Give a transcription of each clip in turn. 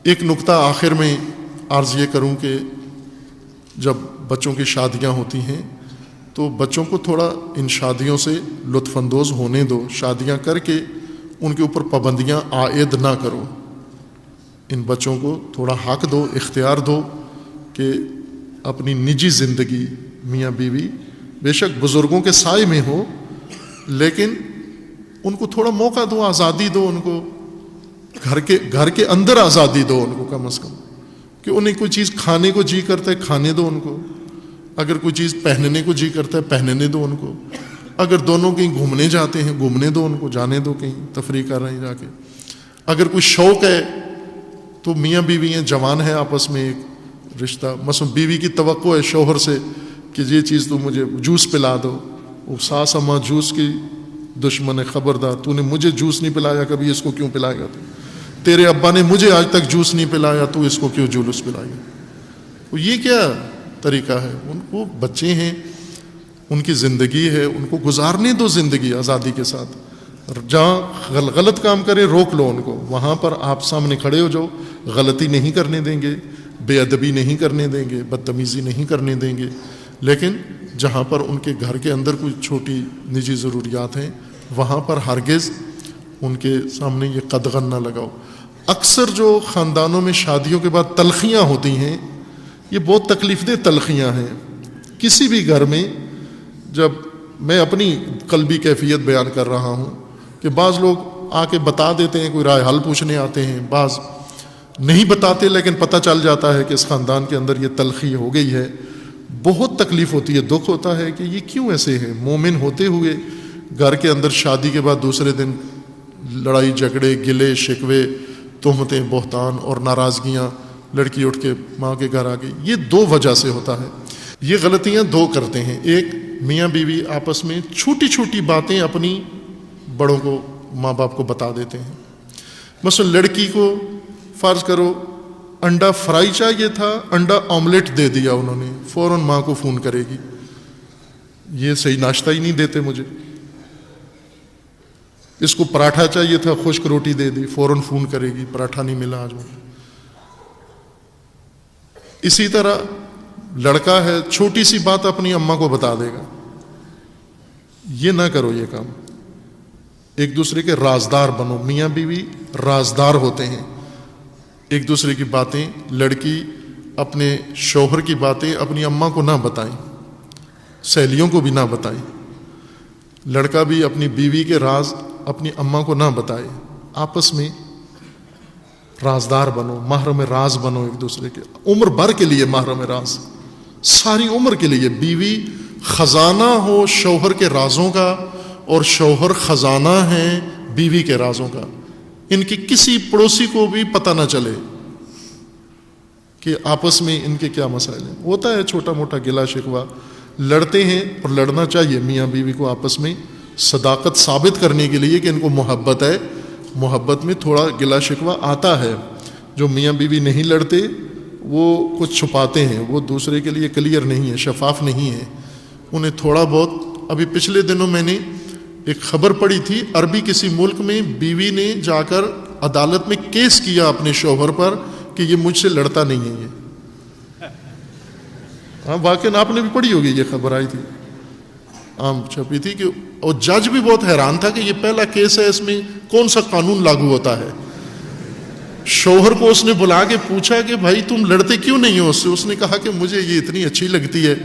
ایک نقطہ آخر میں عرض یہ کروں کہ جب بچوں کی شادیاں ہوتی ہیں تو بچوں کو تھوڑا ان شادیوں سے لطف اندوز ہونے دو. شادیاں کر کے ان کے اوپر پابندیاں عائد نہ کرو. ان بچوں کو تھوڑا حق دو, اختیار دو کہ اپنی نجی زندگی میاں بیوی بے شک بزرگوں کے سائے میں ہو, لیکن ان کو تھوڑا موقع دو, آزادی دو ان کو, گھر کے اندر آزادی دو ان کو کم از کم, کہ انہیں کوئی چیز کھانے کو جی کرتا ہے کھانے دو ان کو, اگر کوئی چیز پہننے کو جی کرتا ہے پہننے دو ان کو, اگر دونوں کہیں گھومنے جاتے ہیں گھومنے دو ان کو, جانے دو کہیں تفریح کر رہے ہیں جا کے, اگر کوئی شوق ہے تو میاں بیوی ہیں جوان ہیں آپس میں ایک رشتہ, مثلا بیوی کی توقع ہے شوہر سے کہ یہ چیز تو مجھے جوس پلا دو, وہ ساس اماں جوس کی دشمن ہے, خبردار تو نے مجھے جوس نہیں پلایا کبھی, اس کو کیوں پلائے گا, تیرے ابا نے مجھے آج تک جوس نہیں پلایا, تو اس کو کیوں جلوس پلائے گا. یہ کیا طریقہ ہے؟ ان کو بچے ہیں, ان کی زندگی ہے, ان کو گزارنے دو زندگی آزادی کے ساتھ. جہاں غلط کام کرے روک لو ان کو, وہاں پر آپ سامنے کھڑے ہو جاؤ, غلطی نہیں کرنے دیں گے, بے ادبی نہیں کرنے دیں گے, بدتمیزی نہیں کرنے دیں گے, لیکن جہاں پر ان کے گھر کے اندر کوئی چھوٹی نجی ضروریات ہیں وہاں پر ہرگز ان کے سامنے یہ قدغن نہ لگاؤ. اکثر جو خاندانوں میں شادیوں کے بعد تلخیاں ہوتی ہیں یہ بہت تکلیف دہ تلخیاں ہیں. کسی بھی گھر میں, جب میں اپنی قلبی کیفیت بیان کر رہا ہوں کہ بعض لوگ آ کے بتا دیتے ہیں, کوئی رائے حل پوچھنے آتے ہیں, بعض نہیں بتاتے لیکن پتہ چل جاتا ہے کہ اس خاندان کے اندر یہ تلخی ہو گئی ہے. بہت تکلیف ہوتی ہے, دکھ ہوتا ہے کہ یہ کیوں ایسے ہیں. مومن ہوتے ہوئے گھر کے اندر شادی کے بعد دوسرے دن لڑائی جھگڑے, گلے شکوے, تہمتیں, بہتان اور ناراضگیاں, لڑکی اٹھ کے ماں کے گھر آ گئی. یہ دو وجہ سے ہوتا ہے. یہ غلطیاں دو کرتے ہیں. ایک, میاں بیوی آپس میں چھوٹی چھوٹی باتیں اپنی بڑوں کو, ماں باپ کو بتا دیتے ہیں. مثلا لڑکی کو فرض کرو انڈا فرائی چاہیے تھا, انڈا آملیٹ دے دیا انہوں نے, فوراً ماں کو فون کرے گی, یہ صحیح ناشتہ ہی نہیں دیتے مجھے. اس کو پراٹھا چاہیے تھا, خشک روٹی دے دی, فوراً فون کرے گی, پراٹھا نہیں ملا آج مجھے. اسی طرح لڑکا ہے, چھوٹی سی بات اپنی اماں کو بتا دے گا. یہ نہ کرو یہ کام. ایک دوسرے کے رازدار بنو. میاں بیوی رازدار ہوتے ہیں, ایک دوسرے کی باتیں, لڑکی اپنے شوہر کی باتیں اپنی اماں کو نہ بتائیں, سہیلیوں کو بھی نہ بتائیں. لڑکا بھی اپنی بیوی کے راز اپنی اماں کو نہ بتائے. آپس میں رازدار بنو, محرم راز بنو ایک دوسرے کے, عمر بھر کے لیے محرم راز, ساری عمر کے لیے. بیوی خزانہ ہو شوہر کے رازوں کا, اور شوہر خزانہ ہے بیوی کے رازوں کا. ان کی کسی پڑوسی کو بھی پتہ نہ چلے کہ آپس میں ان کے کیا مسائل ہیں. ہوتا ہے چھوٹا موٹا گلا شکوہ, لڑتے ہیں, اور لڑنا چاہیے میاں بیوی کو آپس میں صداقت ثابت کرنے کے لیے کہ ان کو محبت ہے. محبت میں تھوڑا گلا شکوہ آتا ہے. جو میاں بیوی نہیں لڑتے وہ کچھ چھپاتے ہیں, وہ دوسرے کے لیے کلیئر نہیں ہے, شفاف نہیں ہے. انہیں تھوڑا بہت, ابھی پچھلے دنوں میں نے ایک خبر پڑھی تھی, عربی کسی ملک میں بیوی نے جا کر عدالت میں کیس کیا اپنے شوہر پر کہ یہ مجھ سے لڑتا نہیں ہے. یہ ہاں واقعی آپ نے بھی پڑھی ہوگی, یہ خبر آئی تھی, عام چھپی تھی کہ, اور جج بھی بہت حیران تھا کہ یہ پہلا کیس ہے, اس میں کون سا قانون لاگو ہوتا ہے. شوہر کو اس نے بلا کے پوچھا کہ بھائی تم لڑتے کیوں نہیں ہو اس سے. اس نے کہا کہ مجھے یہ اتنی اچھی لگتی ہے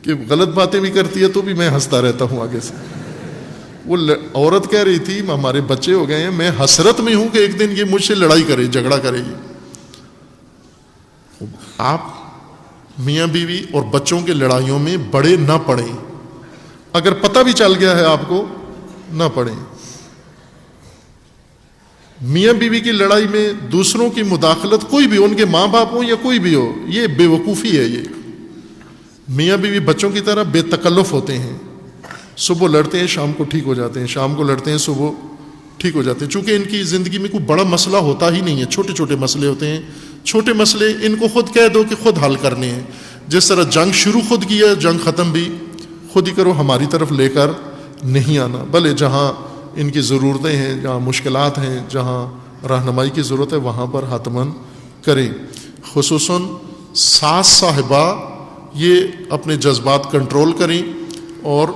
کہ غلط باتیں بھی کرتی ہے تو بھی میں ہنستا رہتا ہوں آگے سے. وہ عورت کہہ رہی تھی ہمارے بچے ہو گئے ہیں, میں حسرت میں ہوں کہ ایک دن یہ مجھ سے لڑائی کرے, جھگڑا کرے گی. آپ میاں بیوی اور بچوں کے لڑائیوں میں بڑے نہ پڑیں. اگر پتہ بھی چل گیا ہے آپ کو, نہ پڑیں. میاں بیوی کی لڑائی میں دوسروں کی مداخلت, کوئی بھی, ان کے ماں باپ ہوں یا کوئی بھی ہو, یہ بے وقوفی ہے. یہ میاں بیوی بچوں کی طرح بے تکلف ہوتے ہیں. صبح لڑتے ہیں شام کو ٹھیک ہو جاتے ہیں, شام کو لڑتے ہیں صبح ٹھیک ہو جاتے ہیں. چونکہ ان کی زندگی میں کوئی بڑا مسئلہ ہوتا ہی نہیں ہے, چھوٹے چھوٹے مسئلے ہوتے ہیں. چھوٹے مسئلے ان کو خود کہہ دو کہ خود حل کرنے ہیں. جس طرح جنگ شروع خود کیا, جنگ ختم بھی خود ہی کرو, ہماری طرف لے کر نہیں آنا. بھلے جہاں ان کی ضرورتیں ہیں, جہاں مشکلات ہیں, جہاں رہنمائی کی ضرورت ہے وہاں پر حتماً کریں. خصوصاً ساس صاحبہ یہ اپنے جذبات کنٹرول کریں، اور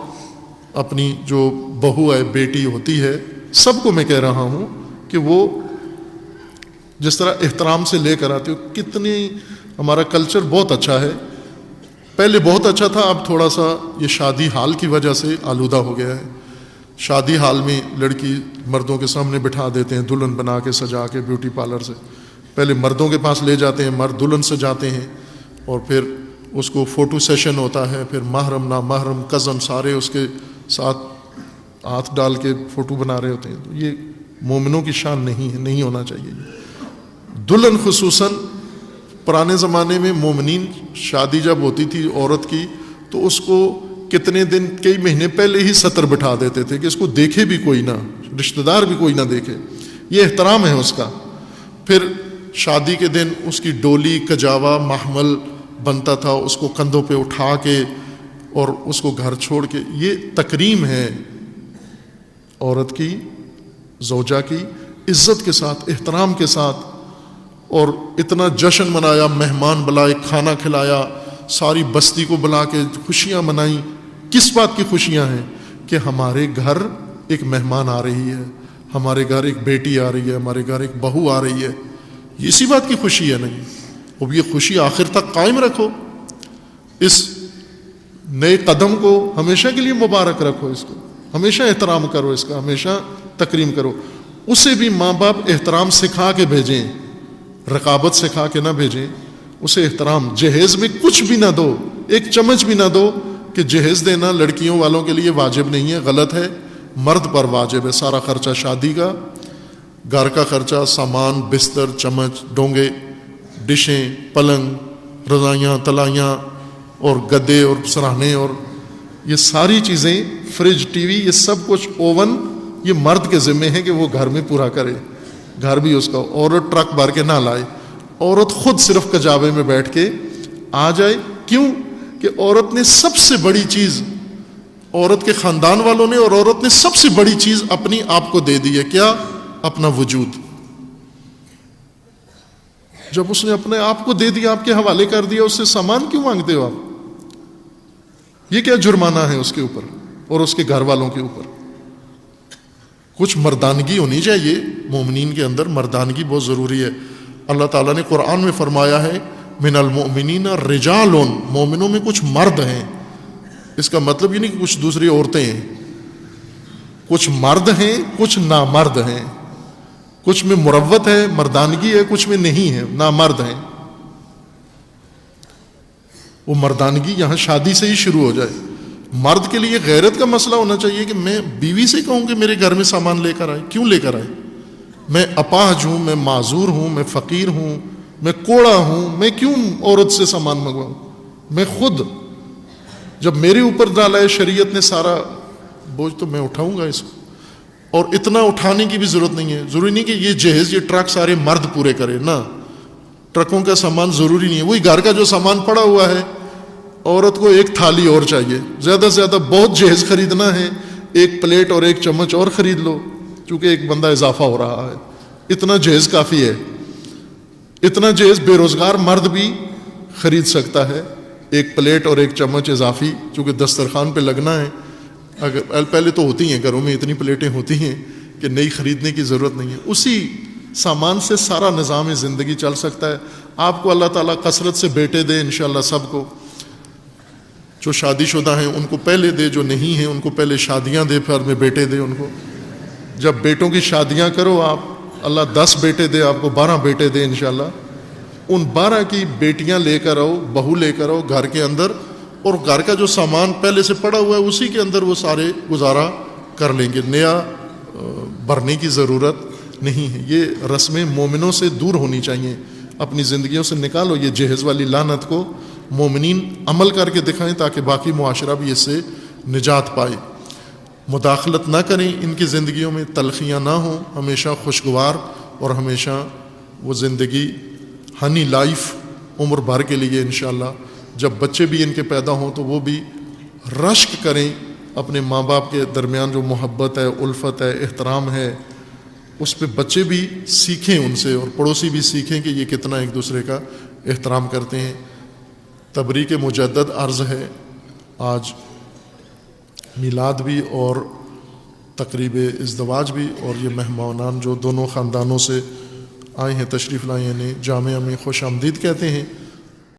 اپنی جو بہو ہے، بیٹی ہوتی ہے، سب کو میں کہہ رہا ہوں کہ وہ جس طرح احترام سے لے کر آتے ہو. کتنی ہمارا کلچر بہت اچھا ہے، پہلے بہت اچھا تھا، اب تھوڑا سا یہ شادی حال کی وجہ سے آلودہ ہو گیا ہے. شادی حال میں لڑکی مردوں کے سامنے بٹھا دیتے ہیں دلہن بنا کے سجا کے بیوٹی پارلر سے. پہلے مردوں کے پاس لے جاتے ہیں، مرد دلہن سجاتے ہیں، اور پھر اس کو فوٹو سیشن ہوتا ہے، پھر محرم نامحرم کزن سارے اس کے ساتھ ہاتھ ڈال کے فوٹو بنا رہے ہوتے ہیں. تو یہ مومنوں کی شان نہیں ہے، نہیں ہونا چاہیے. دلہن خصوصاً پرانے زمانے میں مومنین شادی جب ہوتی تھی عورت کی تو اس کو کتنے دن، کئی مہینے پہلے ہی ستر بٹھا دیتے تھے کہ اس کو دیکھے بھی کوئی نہ، رشتہ دار بھی کوئی نہ دیکھے. یہ احترام ہے اس کا. پھر شادی کے دن اس کی ڈولی کجاوا محمل بنتا تھا، اس کو کندھوں پہ اٹھا کے اور اس کو گھر چھوڑ کے. یہ تکریم ہے عورت کی، زوجہ کی، عزت کے ساتھ، احترام کے ساتھ. اور اتنا جشن منایا، مہمان بلائے، کھانا کھلایا، ساری بستی کو بلا کے خوشیاں منائیں. کس بات کی خوشیاں ہیں؟ کہ ہمارے گھر ایک مہمان آ رہی ہے، ہمارے گھر ایک بیٹی آ رہی ہے، ہمارے گھر ایک بہو آ رہی ہے. اسی بات کی خوشی ہے. نہیں، اب یہ خوشی آخر تک قائم رکھو. اس نئے قدم کو ہمیشہ کے لیے مبارک رکھو، اس کو ہمیشہ احترام کرو، اس کا ہمیشہ تکریم کرو. اسے بھی ماں باپ احترام سکھا کے بھیجیں، رقابت سکھا کے نہ بھیجیں. اسے احترام. جہیز میں کچھ بھی نہ دو، ایک چمچ بھی نہ دو. کہ جہیز دینا لڑکیوں والوں کے لیے واجب نہیں ہے، غلط ہے، مرد پر واجب ہے. سارا خرچہ شادی کا، گھر کا خرچہ، سامان، بستر، چمچ، ڈونگے، ڈشیں، پلنگ، رضائیاں، تلائیاں اور گدے اور سراہنے اور یہ ساری چیزیں، فریج، ٹی وی، یہ سب کچھ، اوون، یہ مرد کے ذمے ہے کہ وہ گھر میں پورا کرے. گھر بھی اس کا. عورت ٹرک بھر کے نہ لائے. عورت خود صرف کجاوے میں بیٹھ کے آ جائے. کیوں؟ کہ عورت نے سب سے بڑی چیز، عورت کے خاندان والوں نے اور عورت نے سب سے بڑی چیز اپنی آپ کو دے دی ہے. کیا؟ اپنا وجود. جب اس نے اپنے آپ کو دے دیا، آپ کے حوالے کر دیا، اس سے سامان کیوں مانگتے ہو آپ؟ یہ کیا جرمانہ ہے اس کے اوپر اور اس کے گھر والوں کے اوپر؟ کچھ مردانگی ہونی چاہیے. مومنین کے اندر مردانگی بہت ضروری ہے. اللہ تعالیٰ نے قرآن میں فرمایا ہے من المؤمنین رجال، مومنوں میں کچھ مرد ہیں. اس کا مطلب یہ نہیں کہ کچھ دوسری عورتیں ہیں. کچھ مرد ہیں، کچھ نامرد ہیں. کچھ میں مروت ہے، مردانگی ہے، کچھ میں نہیں ہے، نامرد ہیں. وہ مردانگی یہاں شادی سے ہی شروع ہو جائے. مرد کے لیے غیرت کا مسئلہ ہونا چاہیے کہ میں بیوی سے کہوں کہ میرے گھر میں سامان لے کر آئے. کیوں لے کر آئے؟ میں اپاہج ہوں، میں معذور ہوں، میں فقیر ہوں، میں کوڑا ہوں، میں کیوں عورت سے سامان منگواؤں؟ میں خود، جب میرے اوپر ڈالا ہے شریعت نے سارا بوجھ، تو میں اٹھاؤں گا اس کو. اور اتنا اٹھانے کی بھی ضرورت نہیں ہے. ضروری نہیں کہ یہ جہیز، یہ ٹرک سارے مرد پورے کرے. نہ، ٹرکوں کا سامان ضروری نہیں ہے. وہی گھر کا جو سامان پڑا ہوا ہے، عورت کو ایک تھالی اور چاہیے، زیادہ سے زیادہ بہت جہیز خریدنا ہے، ایک پلیٹ اور ایک چمچ اور خرید لو، چونکہ ایک بندہ اضافہ ہو رہا ہے. اتنا جہیز کافی ہے. اتنا جہیز بے روزگار مرد بھی خرید سکتا ہے، ایک پلیٹ اور ایک چمچ اضافی، چونکہ دسترخوان پہ لگنا ہے. اگر پہلے تو ہوتی ہیں گھروں میں، اتنی پلیٹیں ہوتی ہیں کہ نئی خریدنے کی ضرورت نہیں ہے. اسی سامان سے سارا نظام زندگی چل سکتا ہے. آپ کو اللہ تعالیٰ کثرت سے بیٹے دے انشاءاللہ. سب کو، جو شادی شدہ ہیں ان کو پہلے دے، جو نہیں ہیں ان کو پہلے شادیاں دے، پھر میں بیٹے دے ان کو. جب بیٹوں کی شادیاں کرو آپ، اللہ 10 بیٹے دے آپ کو، 12 بیٹے دے انشاءاللہ. ان 12 کی بیٹیاں لے کر آؤ، بہو لے کر آؤ گھر کے اندر، اور گھر کا جو سامان پہلے سے پڑا ہوا ہے اسی کے اندر وہ سارے گزارا کر لیں گے. نیا بھرنے کی ضرورت نہیں ہے. یہ رسمیں مومنوں سے دور ہونی چاہیے. اپنی زندگیوں سے نکالو یہ جہیز والی لعنت کو. مومنین عمل کر کے دکھائیں تاکہ باقی معاشرہ بھی اس سے نجات پائے. مداخلت نہ کریں ان کی زندگیوں میں، تلخیاں نہ ہوں، ہمیشہ خوشگوار اور ہمیشہ وہ زندگی ہنی لائف عمر بھر کے لیے انشاءاللہ. جب بچے بھی ان کے پیدا ہوں تو وہ بھی رشک کریں اپنے ماں باپ کے درمیان. جو محبت ہے، الفت ہے، احترام ہے، اس پہ بچے بھی سیکھیں ان سے اور پڑوسی بھی سیکھیں کہ یہ کتنا ایک دوسرے کا احترام کرتے ہیں۔ تبریک مجدد عرض ہے، آج میلاد بھی اور تقریب ازدواج بھی، اور یہ مہمانان جو دونوں خاندانوں سے آئے ہیں، تشریف لائے، یعنی جامعہ میں خوش آمدید کہتے ہیں۔